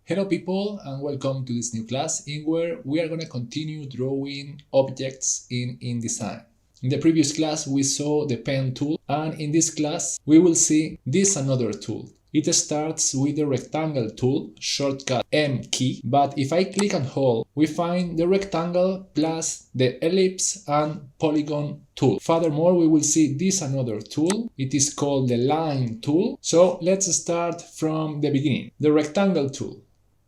Hello people and welcome to this new class in where we are going to continue drawing objects in InDesign. In the previous class we saw the pen tool, and in this class we will see this another tool. It starts with the rectangle tool, shortcut M key, but if I click and hold, we find the rectangle plus the ellipse and polygon tool. Furthermore, we will see this another tool. It is called the line tool. So let's start from the beginning. The rectangle tool.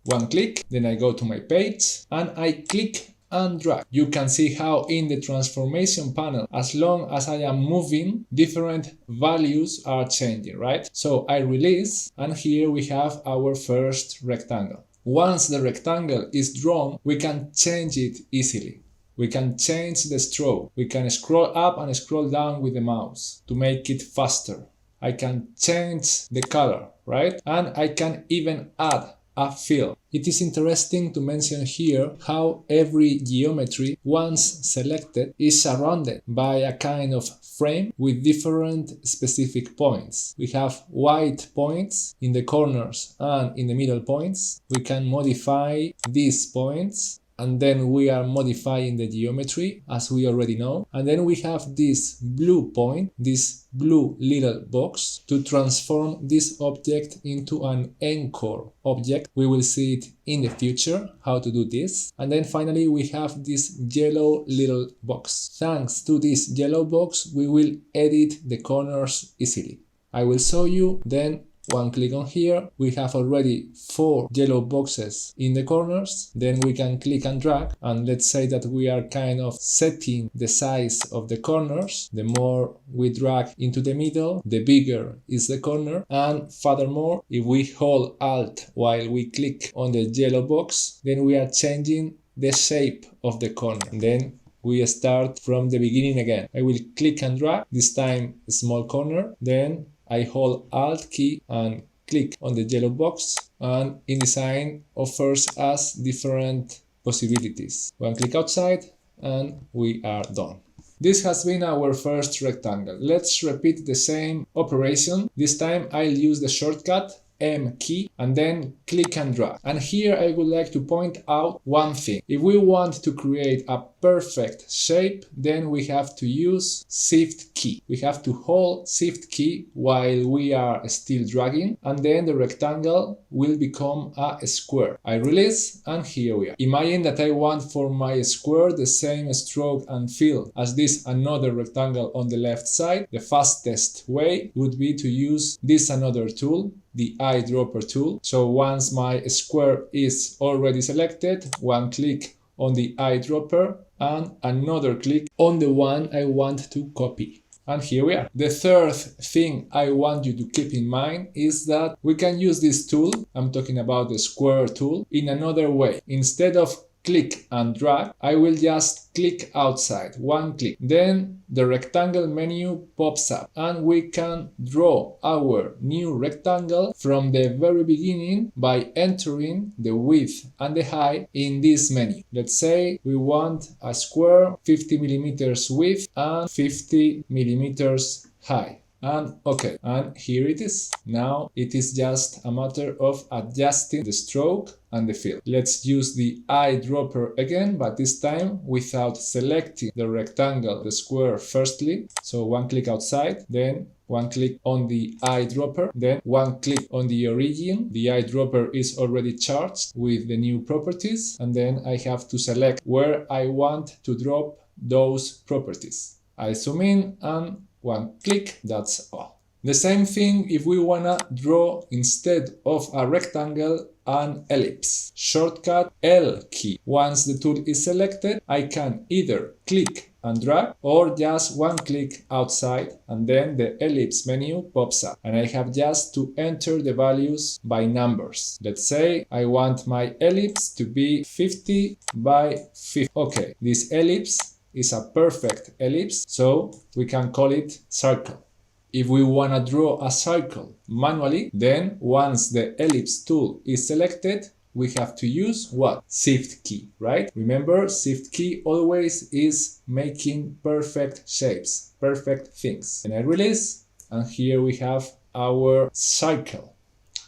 One click, then I go to my page and I click and drag. You can see how in the transformation panel, as long as I am moving, different values are changing, right? So I release and here we have our first rectangle. Once the rectangle is drawn, we can change it easily. We can change the stroke. We can scroll up and scroll down with the mouse to make it faster. I can change the color, right? And I can even add a fill. It is interesting to mention here how every geometry, once selected, is surrounded by a kind of frame with different specific points. We have white points in the corners and in the middle points. We can modify these points, and then we are modifying the geometry as we already know. And then we have this blue point, this blue little box, to transform this object into an anchor object. We will see it in the future how to do this. And then finally we have this yellow little box. Thanks to this yellow box we will edit the corners easily. I will show you. Then one click on here, we have already 4 yellow boxes in the corners. Then we can click and drag, and let's say that we are kind of setting the size of the corners. The more we drag into the middle, the bigger is the corner. And furthermore, if we hold Alt while we click on the yellow box, then we are changing the shape of the corner. And then we start from the beginning again. I will click and drag, this time a small corner, then I hold Alt key and click on the yellow box, and InDesign offers us different possibilities. One click outside and we are done. This has been our first rectangle. Let's repeat the same operation. This time I'll use the shortcut M key and then click and drag. And here I would like to point out one thing. If we want to create a perfect shape, then we have to use Shift key. We have to hold Shift key while we are still dragging, and then the rectangle will become a square. I release and here we are. Imagine that I want for my square the same stroke and fill as this another rectangle on the left side. The fastest way would be to use this another tool, the eyedropper tool. So once my square is already selected, one click on the eyedropper and another click on the one I want to copy. And here we are. The third thing I want you to keep in mind is that we can use this tool, I'm talking about the square tool, in another way. Instead of click and drag, I will just click outside, one click. Then the rectangle menu pops up and we can draw our new rectangle from the very beginning by entering the width and the height in this menu. Let's say we want a square 50 millimeters width and 50 millimeters high. And okay, and here it is. Now it is just a matter of adjusting the stroke and the fill. Let's use the eyedropper again, but this time without selecting the rectangle, the square firstly. So one click outside, then one click on the eyedropper, then one click on the origin. The eyedropper is already charged with the new properties, and then I have to select where I want to drop those properties. I zoom in and one click, that's all. The same thing if we wanna draw instead of a rectangle an ellipse. Shortcut L key. Once the tool is selected, I can either click and drag or just one click outside, and then the ellipse menu pops up and I have just to enter the values by numbers. Let's say I want my ellipse to be 50 by 50. Okay, this ellipse is a perfect ellipse, so we can call it circle. If we want to draw a circle manually, then once the ellipse tool is selected, we have to use what? Shift key, right? Remember, Shift key always is making perfect shapes, perfect things. And I release, and here we have our circle.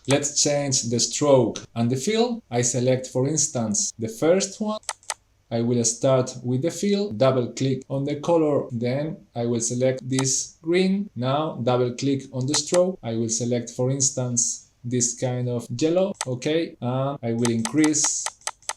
Let's change the stroke and the fill. I select, for instance, the first one. I will start with the fill, double click on the color, then I will select this green. Now double click on the stroke. I will select, for instance, this kind of yellow, okay, and I will increase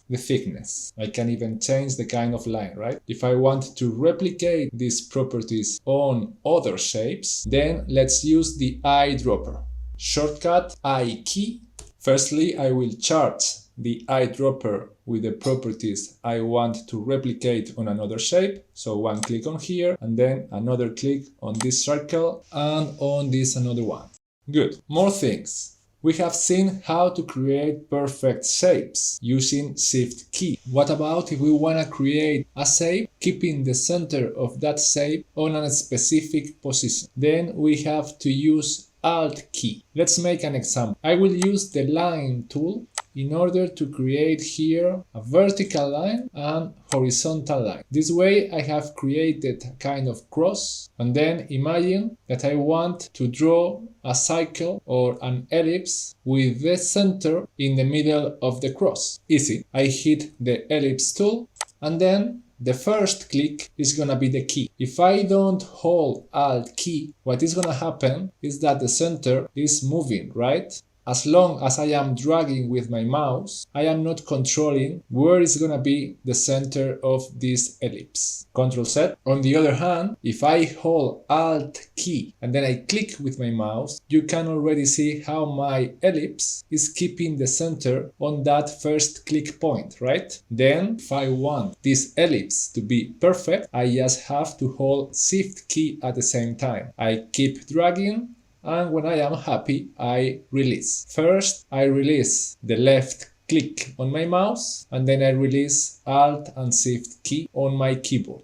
the thickness. I can even change the kind of line, right? If I want to replicate these properties on other shapes, then let's use the eyedropper. Shortcut I key. Firstly, I will charge the eyedropper with the properties I want to replicate on another shape. So one click on here and then another click on this circle and on this another one. Good. More things. We have seen how to create perfect shapes using Shift key. What about if we want to create a shape keeping the center of that shape on a specific position? Then we have to use Alt key. Let's make an example. I will use the line tool in order to create here a vertical line and horizontal line. This way I have created a kind of cross, and then imagine that I want to draw a cycle or an ellipse with the center in the middle of the cross. Easy. I hit the ellipse tool and then the first click is gonna be the key. If I don't hold Alt key, what is gonna happen is that the center is moving, right? As long as I am dragging with my mouse, I am not controlling where is gonna be the center of this ellipse. Control Z. On the other hand, if I hold Alt key and then I click with my mouse, you can already see how my ellipse is keeping the center on that first click point, right? Then, if I want this ellipse to be perfect, I just have to hold Shift key at the same time. I keep dragging, and when I am happy, I release. First, I release the left click on my mouse, and then I release Alt and Shift key on my keyboard.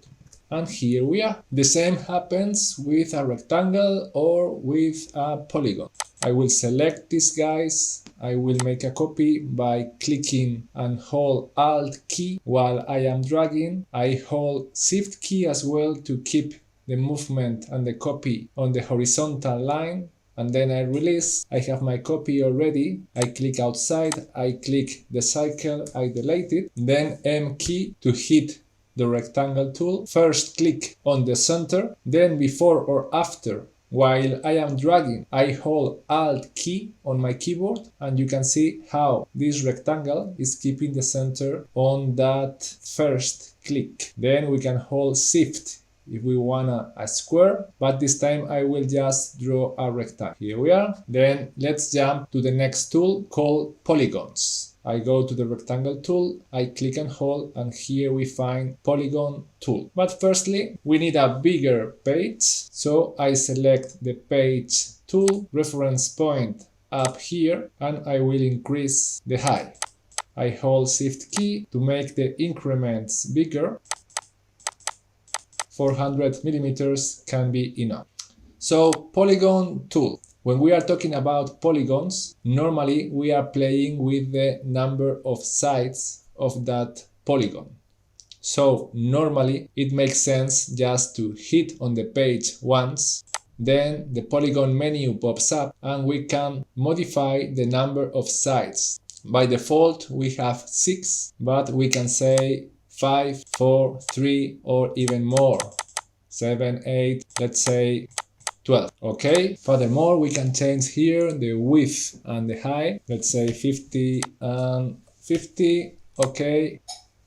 And here we are. The same happens with a rectangle or with a polygon. I will select these guys. I will make a copy by clicking and hold Alt key while I am dragging. I hold Shift key as well to keep the movement and the copy on the horizontal line, and then I release. I have my copy already. I click outside, I click the cycle, I delete it, then M key to hit the rectangle tool. First click on the center, then before or after while I am dragging, I hold Alt key on my keyboard, and you can see how this rectangle is keeping the center on that first click. Then we can hold Shift if we want a square, but this time I will just draw a rectangle. Here we are. Then let's jump to the next tool called polygons. I go to the rectangle tool, I click and hold, and here we find polygon tool. But firstly, we need a bigger page, so I select the page tool, reference point up here, and I will increase the height. I hold Shift key to make the increments bigger. 400 millimeters can be enough. So polygon tool. When we are talking about polygons, normally we are playing with the number of sides of that polygon. So normally it makes sense just to hit on the page once, then the polygon menu pops up and we can modify the number of sides. By default we have 6, but we can say 5, 4, 3 or even more. 7, 8, let's say 12. Okay. Furthermore, we can change here the width and the height. Let's say 50 and 50. Okay.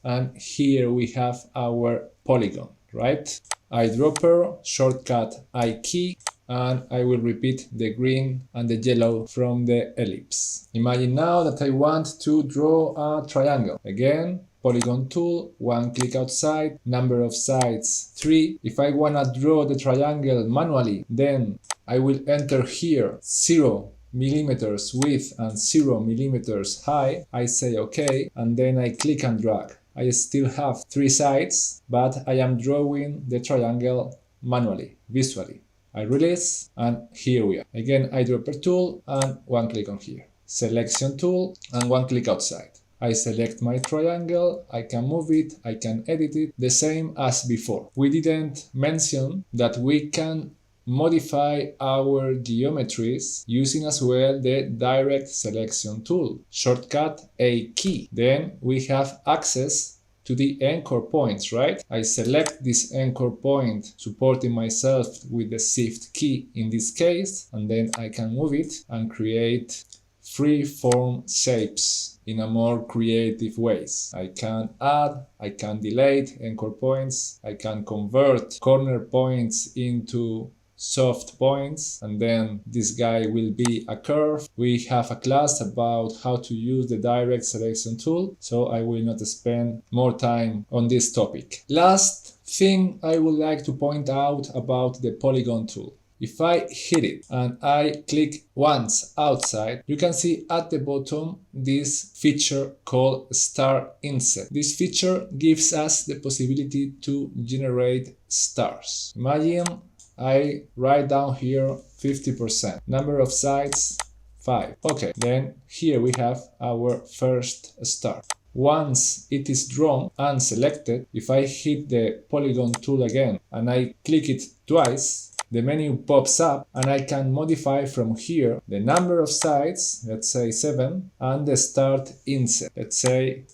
And here we have our polygon, right? Eyedropper, shortcut I key, and I will repeat the green and the yellow from the ellipse. Imagine now that I want to draw a triangle. Again, polygon tool, one click outside, number of sides 3. If I wanna draw the triangle manually, then I will enter here 0 millimeters width and 0 millimeters height. I say OK, and then I click and drag. I still have 3 sides, but I am drawing the triangle manually, visually. I release, and here we are. Again, eyedropper tool, and one click on here. Selection tool, and one click outside. I select my triangle, I can move it, I can edit it, the same as before. We didn't mention that we can modify our geometries using as well the direct selection tool, shortcut A key. Then we have access to the anchor points, right? I select this anchor point, supporting myself with the shift key in this case, and then I can move it and create free form shapes in a more creative ways. I can add, I can delete anchor points, I can convert corner points into soft points, and then this guy will be a curve. We have a class about how to use the direct selection tool, so I will not spend more time on this topic. Last thing I would like to point out about the polygon tool. If I hit it and I click once outside, you can see at the bottom this feature called Star Inset. This feature gives us the possibility to generate stars. Imagine I write down here 50%. Number of sides 5. Okay, then here we have our first star. Once it is drawn and selected, if I hit the polygon tool again and I click it twice, the menu pops up and I can modify from here the number of sides, let's say 7, and the start inset, let's say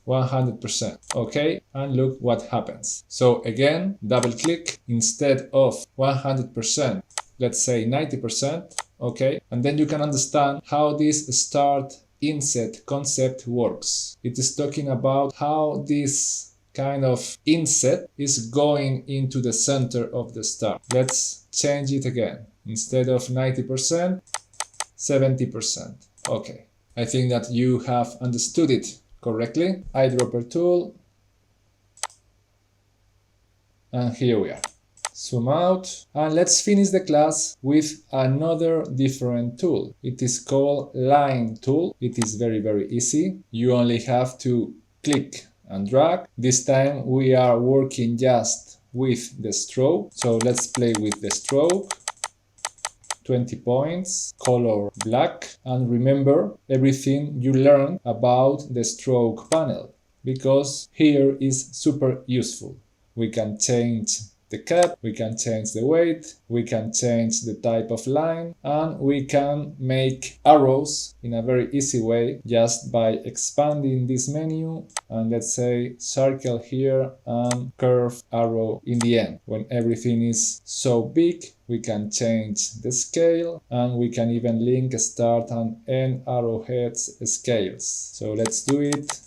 100%. Okay, and look what happens. So again, double click, instead of 100%, let's say 90%. Okay, and then you can understand how this start inset concept works. It is talking about how this kind of inset is going into the center of the star. Let's change it again. Instead of 90%, 70%. Okay, I think that you have understood it correctly. Eyedropper tool, and here we are. Zoom out, and let's finish the class with another different tool. It is called Line tool. It is very easy. You only have to click and drag. This time we are working just with the stroke, so let's play with the stroke. 20 points, color black, and remember everything you learned about the stroke panel, because here is super useful. We can change the cap, we can change the weight, we can change the type of line, and we can make arrows in a very easy way just by expanding this menu and let's say circle here and curve arrow in the end. When everything is so big, we can change the scale and we can even link start and end arrowheads scales. So let's do it.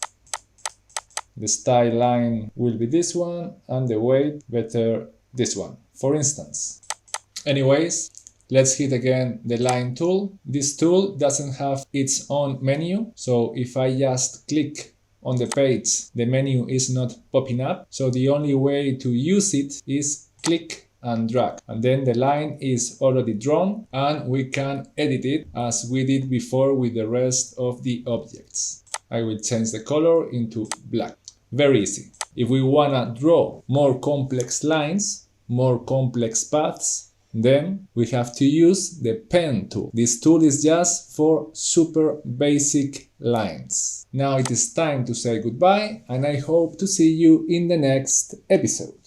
The style line will be this one and the weight better this one, for instance. Anyways, let's hit again the line tool. This tool doesn't have its own menu, so if I just click on the page, the menu is not popping up. So the only way to use it is click and drag, and then the line is already drawn and we can edit it as we did before with the rest of the objects. I will change the color into black. Very easy. If we wanna draw more complex lines, more complex paths, then we have to use the pen tool. This tool is just for super basic lines. Now it is time to say goodbye, and I hope to see you in the next episode.